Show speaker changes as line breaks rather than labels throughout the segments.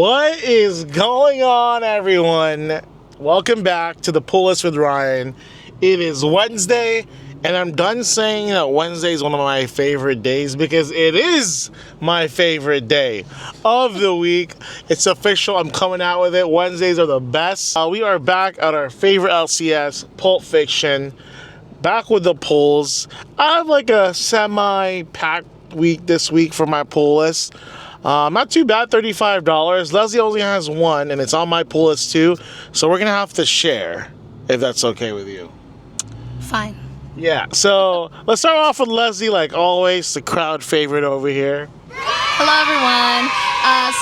What is going on, everyone? Welcome back to the Pull List with Ryan. It is Wednesday, and I'm done saying that Wednesday is one of my favorite days because it is my favorite day of the week. It's official. I'm coming out with it. Wednesdays are the best. We are back at our favorite LCS, Pulp Fiction. Back with the pulls. I have like a semi-packed week this week for my pull list. Not too bad, $35. Leslie only has one, and it's on my pull list too. So we're gonna have to share, if that's okay with you.
Fine.
Yeah. So let's start off with Leslie, like always, the crowd favorite over here.
Hello, everyone.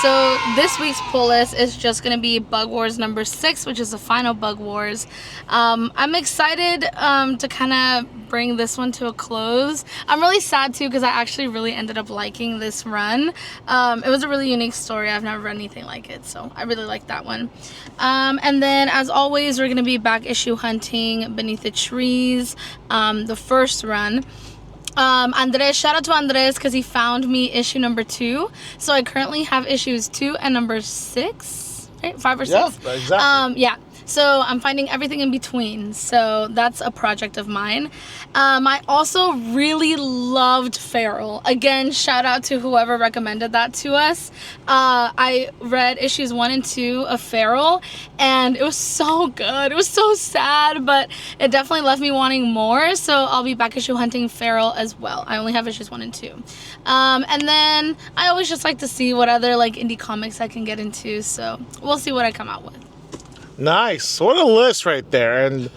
So this week's pull list is just going to be Bug Wars number 6, which is the final Bug Wars. I'm excited to kind of bring this one to a close. I'm really sad too because I actually really ended up liking this run. It was a really unique story. I've never read anything like it, so I really like that one. And then, as always, we're going to be back issue hunting Beneath the Trees, the first run. Andres, shout out to Andres because he found me issue number 2. So I currently have issues 2 and number 6, right? 5 or 6.
Yeah, exactly.
Yeah. So I'm finding everything in between. So that's a project of mine. I also really loved Feral. Again, shout out to whoever recommended that to us. I read issues 1 and 2 of Feral, and it was so good. It was so sad, but it definitely left me wanting more. So I'll be back issue hunting Feral as well. I only have issues 1 and 2. And then I always just like to see what other like indie comics I can get into. So we'll see what I come out with.
Nice. What a list right there. And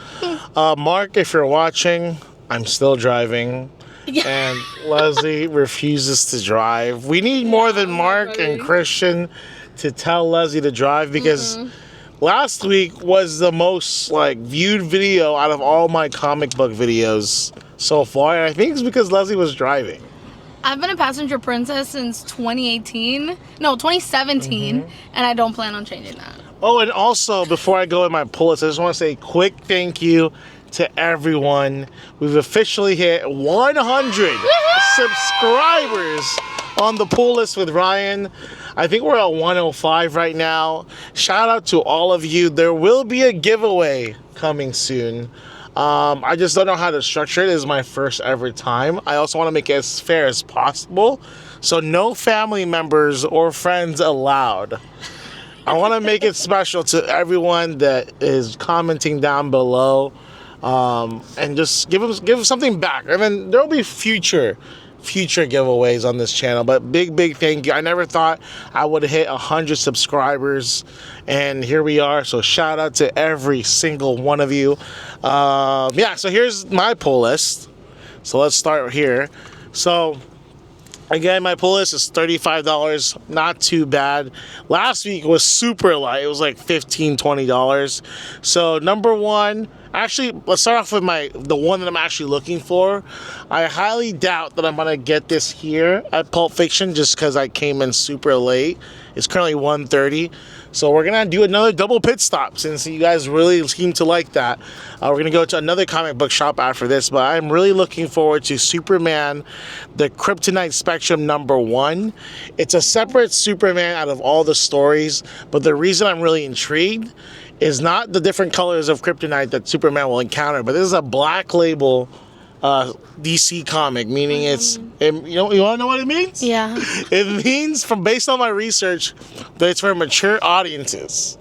Mark, if you're watching, I'm still driving.
Yeah.
And Leslie refuses to drive. We need more than Mark and Christian to tell Leslie to drive because last week was the most like viewed video out of all my comic book videos so far. And I think it's because Leslie was driving.
I've been a passenger princess since 2017, and I don't plan on changing that.
Oh, and also, before I go in my pull list, I just want to say a quick thank you to everyone. We've officially hit 100 subscribers on the pull list with Ryan. I think we're at 105 right now. Shout out to all of you. There will be a giveaway coming soon. I just don't know how to structure it. This is my first ever time. I also want to make it as fair as possible. So no family members or friends allowed. I want to make it special to everyone that is commenting down below, and just give them something back. And then there will be future giveaways on this channel. But big thank you. I never thought I would hit 100 subscribers, and here we are. So shout out to every single one of you. Yeah. So here's my pull list. So let's start here. So. Again, my pull list is $35, not too bad. Last week was super light. It was like $15, $20. So number one, actually, let's start off with the one that I'm actually looking for. I highly doubt that I'm going to get this here at Pulp Fiction just because I came in super late. It's currently 1:30. So we're going to do another double pit stop since you guys really seem to like that. We're going to go to another comic book shop after this, but I'm really looking forward to Superman, the Kryptonite Spectrum number 1. It's a separate Superman out of all the stories, but the reason I'm really intrigued is not the different colors of Kryptonite that Superman will encounter, but this is a black label DC comic, meaning you want to know what it means?
Yeah.
It means, based on my research, that it's for mature audiences.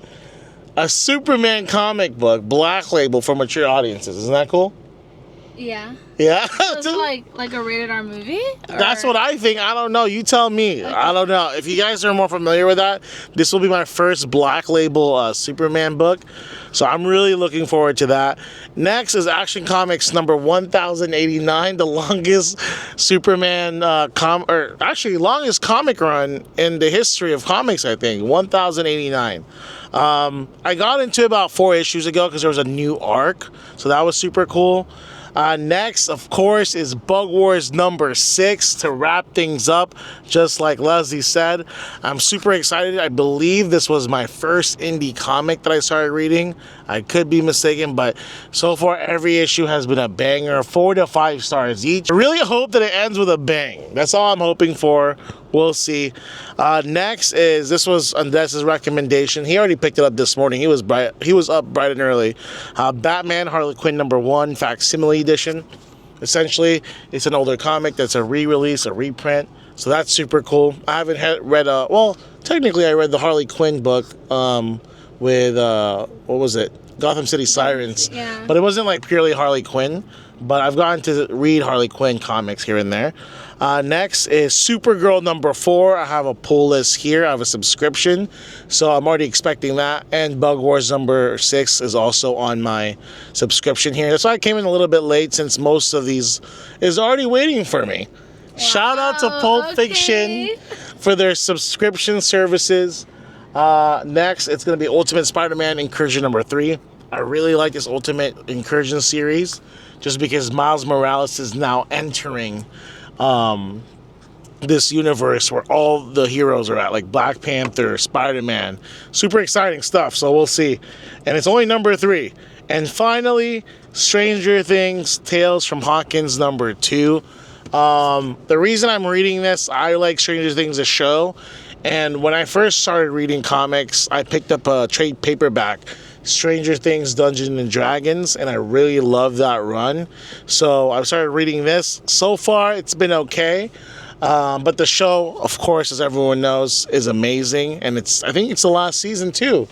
A Superman comic book, black label for mature audiences. Isn't that cool?
Yeah.
Yeah.
So is it like a rated R movie? Or?
That's what I think. I don't know. You tell me. Okay. I don't know. If you guys are more familiar with that, this will be my first black label Superman book. So I'm really looking forward to that. Next is Action Comics number 1089, the longest Superman longest comic run in the history of comics, I think. 1089. I got into it about 4 issues ago because there was a new arc. So that was super cool. Next, of course, is Bug Wars number 6 to wrap things up, just like Leslie said. I'm super excited. I believe this was my first indie comic that I started reading. I could be mistaken, but so far every issue has been a banger, 4 to 5 stars each. I really hope that it ends with a bang. That's all I'm hoping for. We'll see. Next is, this was Andres' recommendation. He already picked it up this morning. He was up bright and early. Batman Harley Quinn #1 facsimile edition. Essentially, it's an older comic that's a re-release, a reprint. So that's super cool. I haven't read well, technically I read the Harley Quinn book with what was it? Gotham City Sirens.
Yeah.
But it wasn't like purely Harley Quinn. But I've gotten to read Harley Quinn comics here and there. Next is Supergirl #4. I have a pull list here. I have a subscription. So I'm already expecting that. And Bug Wars #6 is also on my subscription here. That's why I came in a little bit late, since most of these is already waiting for me. Wow. Shout out to Pulp Fiction for their subscription services. Next, it's going to be Ultimate Spider-Man Incursion #3. I really like this Ultimate Incursion series, just because Miles Morales is now entering this universe where all the heroes are at, like Black Panther, Spider-Man. Super exciting stuff, so we'll see. And it's only #3. And finally, Stranger Things Tales from Hawkins #2. The reason I'm reading this, I like Stranger Things, the show. And when I first started reading comics, I picked up a trade paperback, Stranger Things Dungeons and Dragons, and I really love that run. So I started reading this. So far, it's been okay. But the show, of course, as everyone knows, is amazing. And I think it's the last season, too,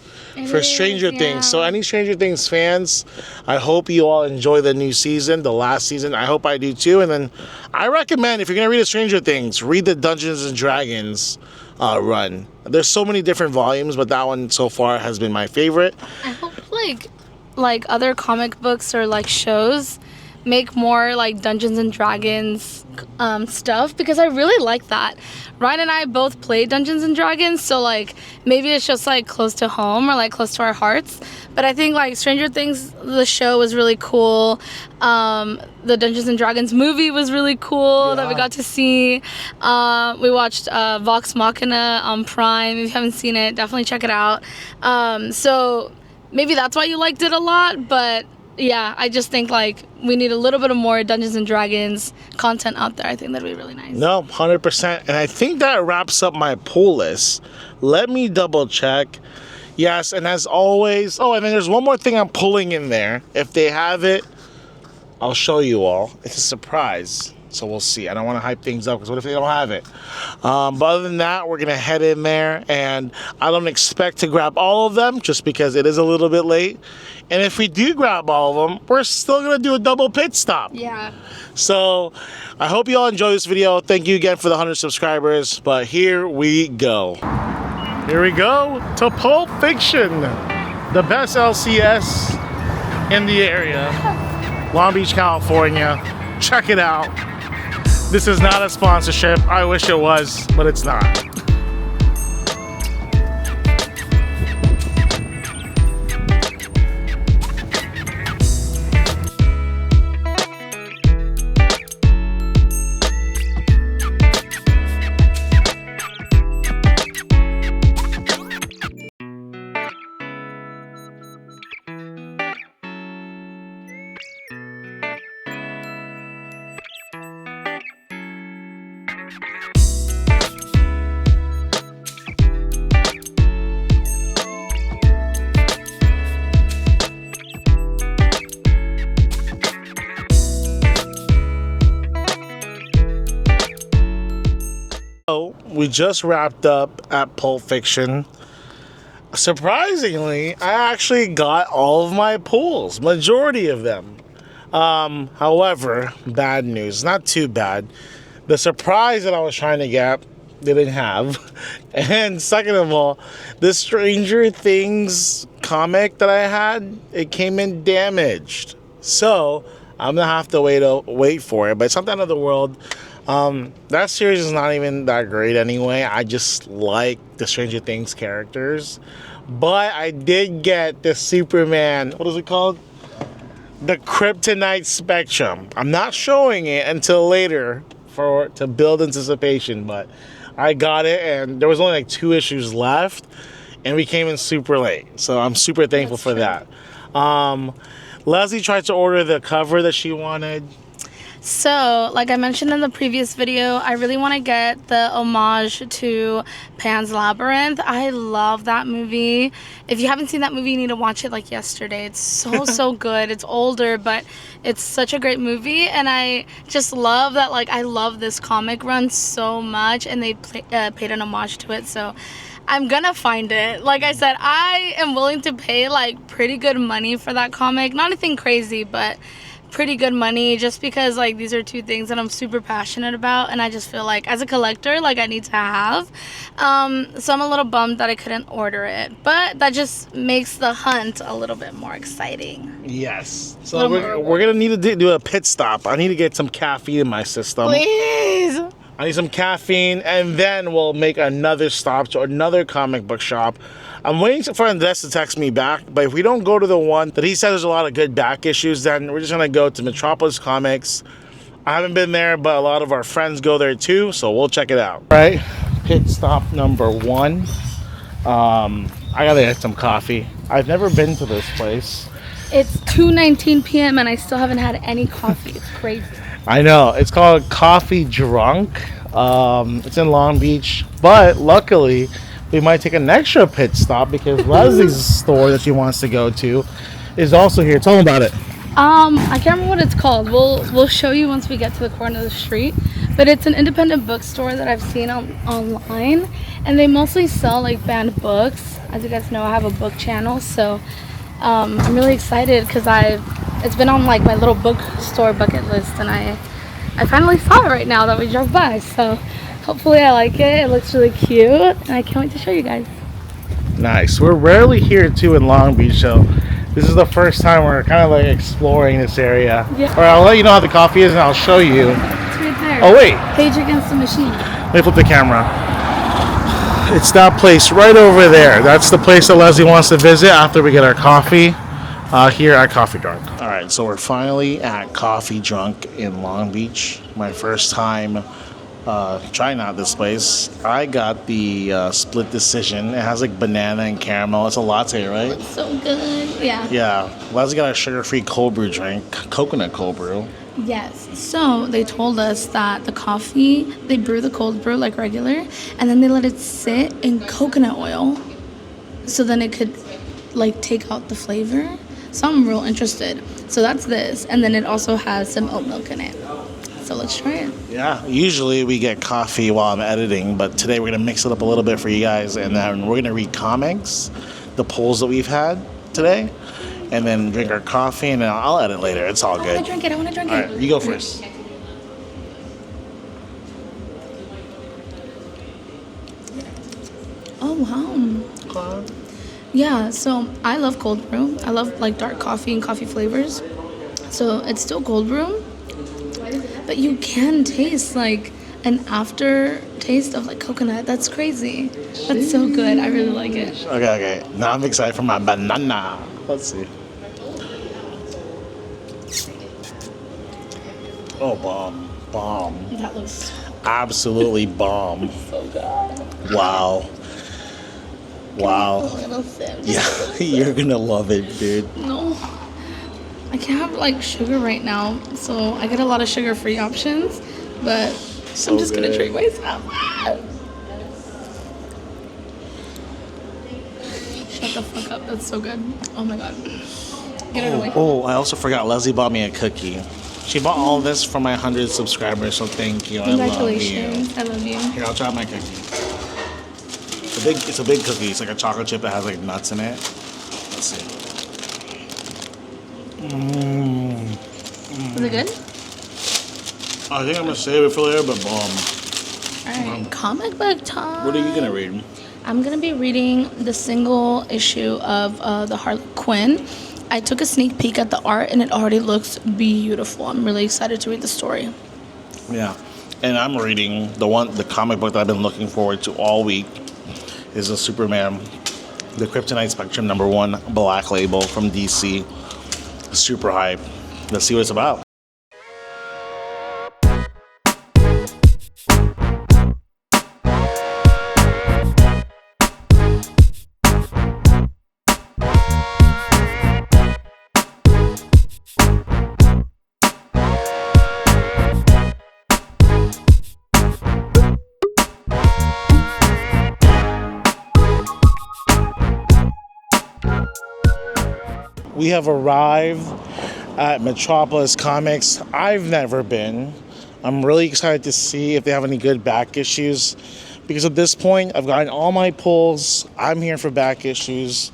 for Stranger Things. So any Stranger Things fans, I hope you all enjoy the new season, the last season. I hope I do, too. And then I recommend, if you're going to read a Stranger Things, read the Dungeons and Dragons run. There's so many different volumes, but that one so far has been my favorite.
I hope like other comic books or like shows make more like Dungeons and Dragons stuff, because I really like that. Ryan and I both played Dungeons and Dragons, so like maybe it's just like close to home or like close to our hearts. But I think like Stranger Things, the show was really cool. The Dungeons and Dragons movie was really cool that we got to see. We watched Vox Machina on Prime. If you haven't seen it, definitely check it out. So maybe that's why you liked it a lot, but yeah, I just think like we need a little bit of more Dungeons and Dragons content out there. I think that'd be really nice.
No, 100%. And I think that wraps up my pull list. Let me double check. Yes, and as always, and then there's one more thing I'm pulling in there. If they have it, I'll show you all. It's a surprise, so we'll see. I don't want to hype things up, because what if they don't have it? But other than that, we're going to head in there, and I don't expect to grab all of them, just because it is a little bit late. And if we do grab all of them, we're still going to do a double pit stop.
Yeah.
So I hope you all enjoy this video. Thank you again for the 100 subscribers, but here we go. Here we go to Pulp Fiction, the best LCS in the area, Long Beach, California. Check it out. This is not a sponsorship. I wish it was, but it's not. We just wrapped up at Pulp Fiction. Surprisingly, I actually got all of my pulls, majority of them. However, bad news, not too bad. The surprise that I was trying to get, they didn't have. And second of all, the Stranger Things comic that I had, it came in damaged. So I'm gonna have to wait for it, but it's not the end of the world. That series is not even that great anyway. I just like the Stranger Things characters. But I did get the Superman, what is it called? The Kryptonite Spectrum. I'm not showing it until later to build anticipation, but I got it, and there was only like 2 issues left, and we came in super late. So I'm super thankful for that. Leslie tried to order the cover that she wanted.
So, like I mentioned in the previous video, I really want to get the homage to Pan's Labyrinth. I love that movie. If you haven't seen that movie, you need to watch it like yesterday. It's so good. It's older, but it's such a great movie, and I just love that. Like, I love this comic run so much, and they paid an homage to it. So I'm gonna find it. Like I said, I am willing to pay like pretty good money for that comic. Not anything crazy, but pretty good money, just because like these are two things that I'm super passionate about, and I just feel like as a collector, like I need to have. So I'm a little bummed that I couldn't order it, but that just makes the hunt a little bit more exciting.
Yes. So we're gonna need to do a pit stop. I need to get some caffeine in my system.
Please.
I need some caffeine, and then we'll make another stop to another comic book shop. I'm waiting for Andres to text me back, but if we don't go to the one that he said there's a lot of good back issues, then we're just going to go to Metropolis Comics. I haven't been there, but a lot of our friends go there too, so we'll check it out. All right, pit stop number 1. I got to get some coffee. I've never been to this place.
It's 2:19 p.m. and I still haven't had any coffee. It's crazy.
I know. It's called Coffee Drunk. It's in Long Beach, but luckily we might take an extra pit stop because Leslie's store that she wants to go to is also here. Tell them about it.
I can't remember what it's called. We'll show you once we get to the corner of the street. But it's an independent bookstore that I've seen online, and they mostly sell like banned books. As you guys know, I have a book channel, so I'm really excited because it's been on like my little bookstore bucket list, and I finally saw it right now that we drove by. So hopefully I like it. It looks really cute, and I can't wait to show you guys.
Nice. We're rarely here too in Long Beach, so this is the first time we're kind of like exploring this area.
Yeah.
All right, I'll let you know how the coffee is, and I'll show you.
It's right there.
Oh wait,
Page Against the Machine.
let me flip the camera. It's that place right over there. That's the place that Leslie wants to visit after we get our coffee here at Coffee Drunk. All right, so we're finally at Coffee Drunk in Long Beach. My first time trying out this place. I got the split decision. It has like banana and caramel. It's a latte, right?
It's so good. Yeah.
Yeah. Leslie got a sugar-free cold brew drink, coconut cold brew.
Yes. So they told us that the coffee, they brew the cold brew like regular, and then they let it sit in coconut oil, so then it could like take out the flavor. So I'm real interested. So that's this, and then it also has some oat milk in it. So let's try it.
Yeah, usually we get coffee while I'm editing, but today we're going to mix it up a little bit for you guys, and then we're going to read comics, the polls that we've had today, and then drink our coffee, and then I'll edit later. It's all good.
I want to drink it. I want to drink
All
it.
right, you go first.
Oh, wow. Yeah, so I love cold brew. I love like dark coffee and coffee flavors. So it's still cold brew, but you can taste like an aftertaste of like coconut. That's crazy. That's so good. I really like it.
Okay. Now I'm excited for my banana. Let's see. Oh, bomb.
That looks
Absolutely bomb.
so good.
Wow.
A little sip.
Yeah, you're gonna love it, dude.
No, I can't have like sugar right now, so I get a lot of sugar-free options, but
So
I'm just gonna
good.
treat myself. Shut the fuck up. That's so good. Oh my god. Get it away.
Oh, I also forgot. Leslie bought me a cookie. She bought all this for my 100 subscribers, so thank you.
Congratulations. I love you.
Here, I'll try my cookie. It's a big cookie. It's like a chocolate chip that has like nuts in it. Let's see.
Is it good?
I think I'm gonna save it for later, but bomb.
Alright, comic book time.
What are you gonna read?
I'm gonna be reading the single issue of the Harley Quinn. I took a sneak peek at the art and it already looks beautiful. I'm really excited to read the story.
Yeah, and I'm reading the comic book that I've been looking forward to all week. Is a Superman, the Kryptonite Spectrum #1 Black Label from DC. Super hype. Let's see what it's about. We have arrived at Metropolis Comics. I've never been. I'm really excited to see if they have any good back issues, because at this point I've gotten all my pulls. I'm here for back issues.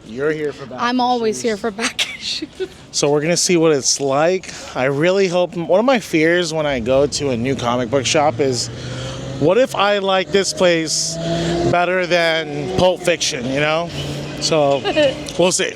You're here for back issues.
I'm always here for back issues.
So we're gonna see what it's like. I really hope. One of my fears when I go to a new comic book shop is, what if I like this place better than Pulp Fiction, you know? So we'll see.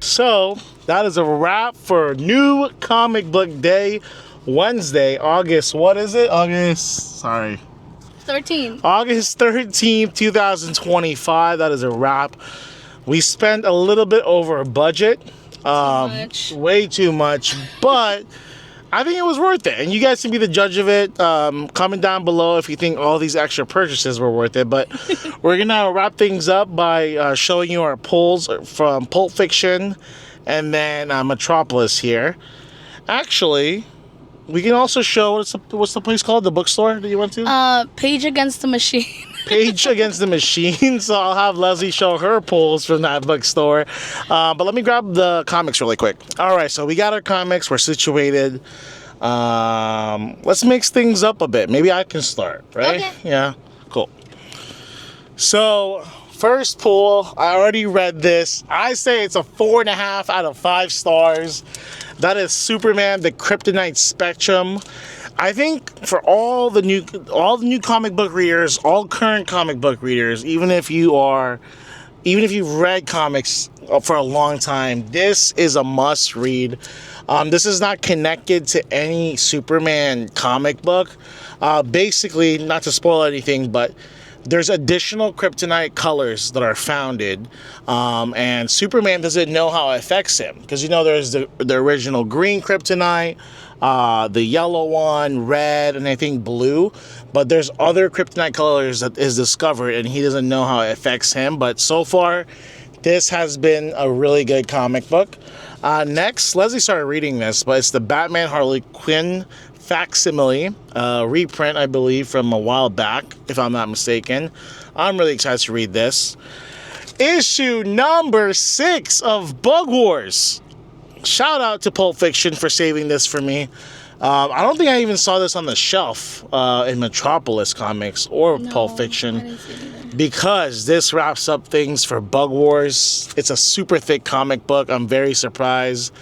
So that is a wrap for New Comic Book Day, Wednesday, August, what is it? August 13th, 2025. That is a wrap. We spent a little bit over a budget. Way too much, but I think it was worth it, and you guys can be the judge of it. Comment down below if you think all these extra purchases were worth it. But we're gonna wrap things up by showing you our pulls from Pulp Fiction and then Metropolis here. Actually, we can also show what's the place called? The bookstore that you went to?
Page Against the Machine.
Page Against the Machine. So I'll have Leslie show her pulls from that bookstore. But let me grab the comics really quick. All right, so we got our comics. We're situated. Let's mix things up a bit. Maybe I can start, right?
Okay.
Yeah, cool. So first pull, I already read this. I say it's a 4.5 out of 5 stars. That is Superman, the Kryptonite Spectrum. I think for all the new comic book readers, all current comic book readers, even if you've read comics for a long time, this is a must read. This is not connected to any Superman comic book. Basically, not to spoil anything, but there's additional kryptonite colors that are founded, and Superman doesn't know how it affects him, because there's the original green kryptonite, the yellow one, red, and I think blue, but there's other kryptonite colors that is discovered, and he doesn't know how it affects him. But so far, this has been a really good comic book. Next, Leslie started reading this, but it's the Batman Harley Quinn facsimile, reprint, I believe, from a while back, if I'm not mistaken. I'm really excited to read this. Issue number 6 of Bug Wars. Shout out to Pulp Fiction for saving this for me. I don't think I even saw this on the shelf in Metropolis Comics or Pulp Fiction,
I didn't see it either.
because this wraps up things for Bug Wars. It's a super thick comic book. I'm very surprised.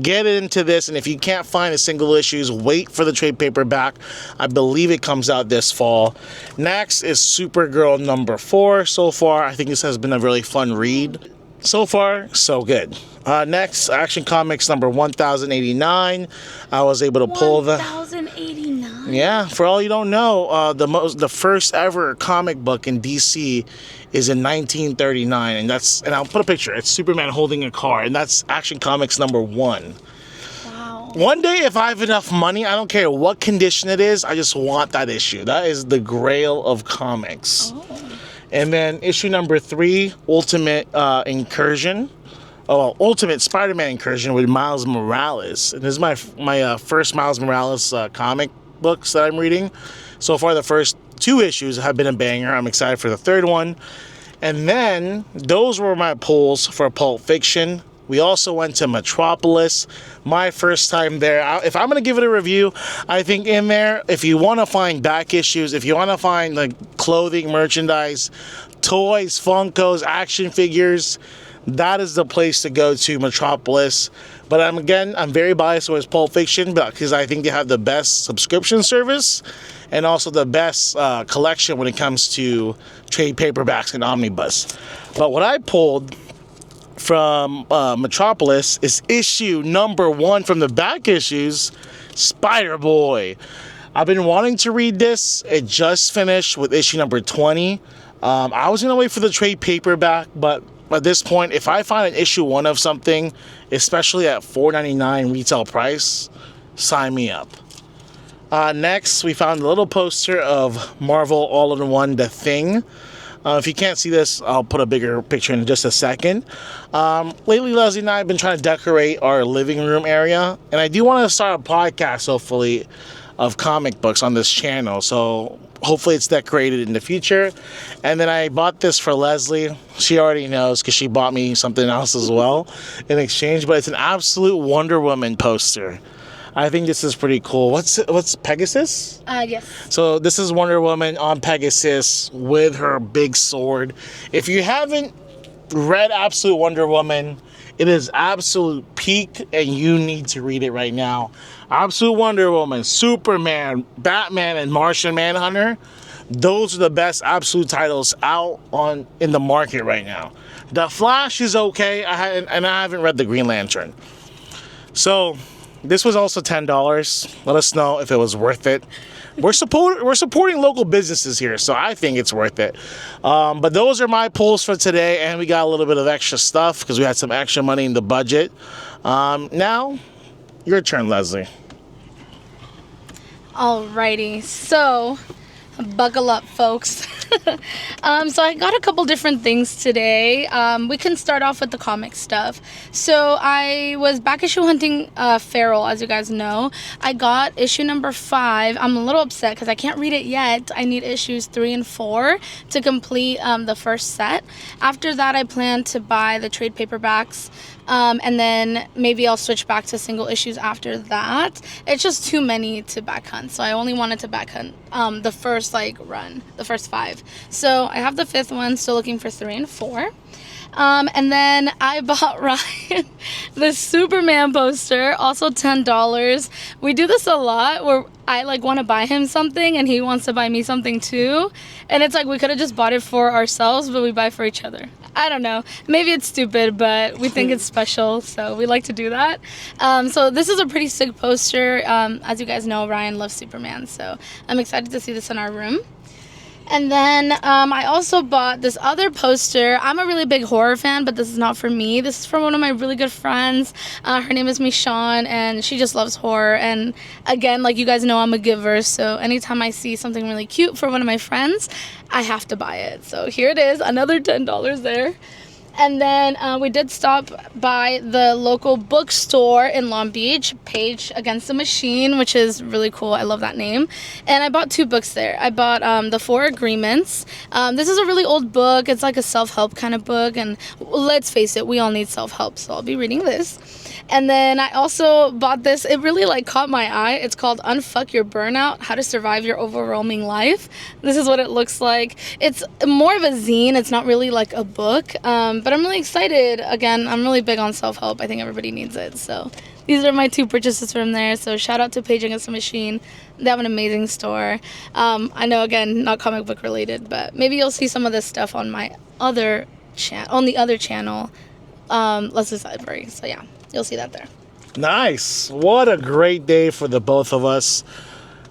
Get into this, and if you can't find the single issues, wait for the trade paperback. I believe it comes out this fall. Next is Supergirl number 4. So far, I think this has been a really fun read. So far, so good. Next, Action Comics number 1089. I was able to pull the
1089.
Yeah, for all you don't know, the first ever comic book in DC is in 1939, and I'll put a picture. It's Superman holding a car, and that's Action Comics number 1.
Wow.
One day, if I have enough money, I don't care what condition it is, I just want that issue. That is the grail of comics.
Oh.
And then issue number 3, Ultimate Incursion. Ultimate Spider-Man Incursion with Miles Morales. And this is my first Miles Morales comic books that I'm reading. So far, the first 2 issues have been a banger. I'm excited for the third one. And then, those were my pulls for Pulp Fiction. We also went to Metropolis, my first time there. If I'm going to give it a review, I think in there, if you want to find back issues, if you want to find like clothing, merchandise, toys, Funkos, action figures, that is the place to go to, Metropolis. But I'm very biased towards Pulp Fiction because I think they have the best subscription service and also the best collection when it comes to trade paperbacks and omnibus. But what I pulled from Metropolis is issue number 1 from the back issues, Spider-Boy. I've been wanting to read this. It just finished with issue number 20. I was going to wait for the trade paperback, but at this point, if I find an issue 1 of something, especially at $4.99 retail price, sign me up. Next, we found a little poster of Marvel All-in-One, The Thing. If you can't see this, I'll put a bigger picture in just a second. Lately, Leslie and I have been trying to decorate our living room area, and I do want to start a podcast, hopefully, of comic books on this channel. So hopefully it's decorated in the future. And then I bought this for Leslie. She already knows because she bought me something else as well in exchange. But it's an absolute Wonder Woman poster. I think this is pretty cool. What's Pegasus?
Yes.
So this is Wonder Woman on Pegasus with her big sword. If you haven't read Absolute Wonder Woman, it is absolute peak, and you need to read it right now. Absolute Wonder Woman, Superman, Batman, and Martian Manhunter. Those are the best absolute titles out in the market right now. The Flash is okay, I haven't read the Green Lantern. So this was also $10. Let us know if it was worth it. We're supporting local businesses here, so I think it's worth it. But those are my pulls for today, and we got a little bit of extra stuff because we had some extra money in the budget. Now, your turn, Leslie.
Alrighty, so buckle up, folks. So I got a couple different things today. We can start off with the comic stuff. So I was back issue hunting Feral, as you guys know. I got issue number 5. I'm a little upset because I can't read it yet. I need issues 3 and 4 to complete the first set. After that, I plan to buy the trade paperbacks. And then maybe I'll switch back to single issues after that. It's just too many to back hunt, so I only wanted to back hunt the first run, the first 5. So I have the 5th one, still looking for 3 and 4. And then I bought Ryan the Superman poster, also $10. We do this a lot where I want to buy him something and he wants to buy me something too. And it's we could have just bought it for ourselves, but we buy for each other. I don't know. Maybe it's stupid, but we think it's special, so we like to do that. So this is a pretty sick poster. As you guys know, Ryan loves Superman, so I'm excited to see this in our room. And then I also bought this other poster. I'm a really big horror fan, but this is not for me. This is from one of my really good friends. Her name is Michonne, and she just loves horror. And again, you guys know, I'm a giver, so anytime I see something really cute for one of my friends, I have to buy it. So here it is, another $10 there. And then we did stop by the local bookstore in Long Beach, Page Against the Machine, which is really cool. I love that name. And I bought 2 books there. I bought The 4 Agreements. This is a really old book. It's a self-help kind of book. And let's face it, we all need self-help. So I'll be reading this. And then I also bought this. It really caught my eye. It's called Unfuck Your Burnout, How to Survive Your Overwhelming Life. This is what it looks like. It's more of a zine. It's not really a book. But I'm really excited. Again, I'm really big on self-help. I think everybody needs it. So these are my 2 purchases from there. So shout out to Page Against the Machine. They have an amazing store. I know, again, not comic book related, but maybe you'll see some of this stuff on my other on the other channel, Leslie's Library. So yeah, you'll see that there.
Nice. What a great day for the both of us.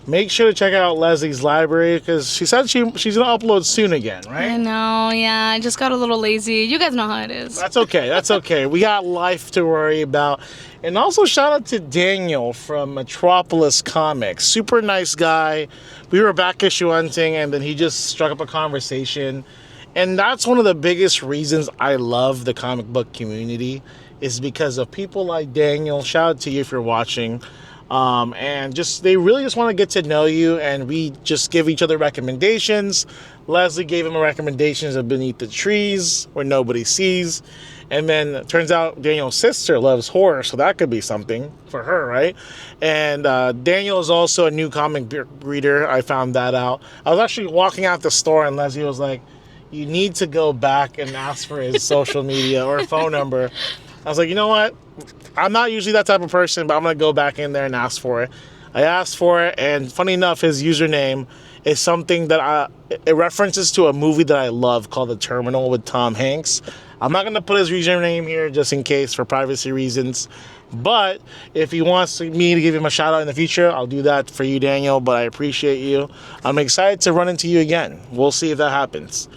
Make sure to check out Leslie's library because she said she's going to upload soon again, right?
I know, yeah. I just got a little lazy. You guys know how it is.
That's okay. That's okay. We got life to worry about. And also shout out to Daniel from Metropolis Comics. Super nice guy. We were back issue hunting and then he just struck up a conversation. And that's one of the biggest reasons I love the comic book community is because of people like Daniel. Shout out to you if you're watching. And they really just want to get to know you, and we just give each other recommendations. Leslie gave him recommendations of Beneath the Trees, where nobody sees. And then it turns out Daniel's sister loves horror, so that could be something for her, right? And Daniel is also a new comic book reader. I found that out. I was actually walking out the store, and Leslie was like, you need to go back and ask for his social media or phone number. I was like, you know what? I'm not usually that type of person, but I'm going to go back in there and ask for it. I asked for it, and funny enough, his username is something that it references to a movie that I love called The Terminal with Tom Hanks. I'm not going to put his username here just in case for privacy reasons. But if he wants me to give him a shout out in the future, I'll do that for you, Daniel. But I appreciate you. I'm excited to run into you again. We'll see if that happens.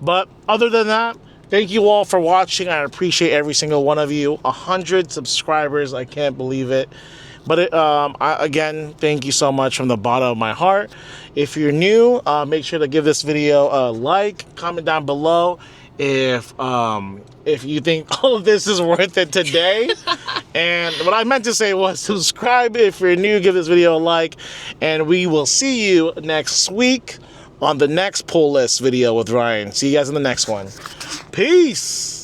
But other than that, thank you all for watching. I appreciate every single one of you. 100 subscribers. I can't believe it. But again, thank you so much from the bottom of my heart. If you're new, make sure to give this video a like. Comment down below if you think all of this is worth it today. And what I meant to say was subscribe if you're new. Give this video a like. And we will see you next week on the next pull list video with Ryan. See you guys in the next one. Peace.